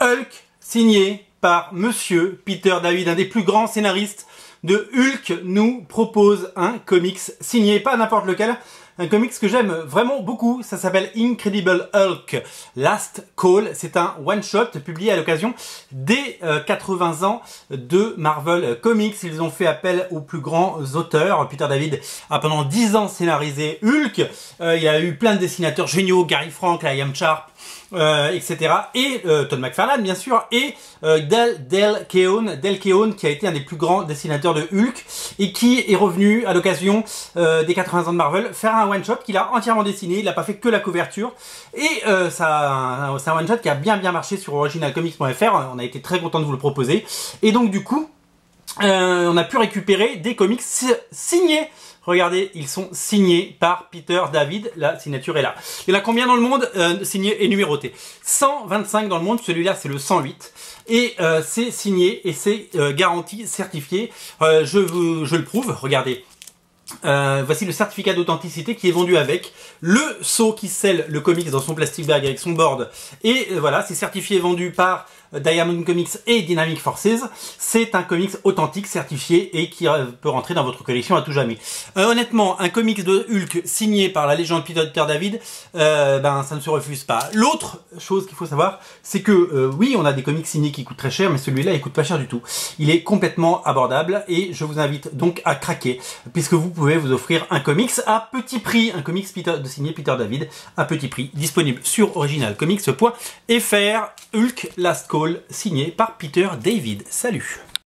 Hulk, signé par Monsieur Peter David, un des plus grands scénaristes de Hulk, nous propose un comics signé, pas n'importe lequel, un comics que j'aime vraiment beaucoup. Ça s'appelle Incredible Hulk Last Call. C'est un one-shot publié à l'occasion des 80 ans de Marvel Comics. Ils ont fait appel aux plus grands auteurs. Peter David a pendant 10 ans scénarisé Hulk. Il a eu plein de dessinateurs géniaux, Gary Frank, Liam Sharp, etc. Et Todd McFarlane, bien sûr, et Dale Keown, qui a été un des plus grands dessinateurs de Hulk et qui est revenu à l'occasion des 80 ans de Marvel faire un one-shot qu'il a entièrement dessiné. Il n'a pas fait que la couverture et c'est un one-shot qui a bien marché sur originalcomics.fr. On a été très content de vous le proposer et donc du coup on a pu récupérer des comics signés. Regardez, ils sont signés par Peter David. La signature est là. Il y en a combien dans le monde signés et numérotés? 125 dans le monde. Celui-là, c'est le 108. Et c'est signé et c'est garanti, certifié. Je le prouve. Regardez. Voici le certificat d'authenticité qui est vendu avec le seau qui scelle le comics dans son plastic bag avec son board. Et voilà, c'est certifié et vendu par Diamond Comics et Dynamic Forces. C'est un comics authentique, certifié et qui peut rentrer dans votre collection à tout jamais. Honnêtement, un comics de Hulk signé par la légende Peter David, ça ne se refuse pas. L'autre chose qu'il faut savoir, c'est que oui, on a des comics signés qui coûtent très cher, mais celui-là, il coûte pas cher du tout. Il est complètement abordable et je vous invite donc à craquer, puisque vous pouvez vous offrir un comics à petit prix, un comics signé Peter David à petit prix, disponible sur originalcomics.fr. Hulk Last Call, signé par Peter David. Salut!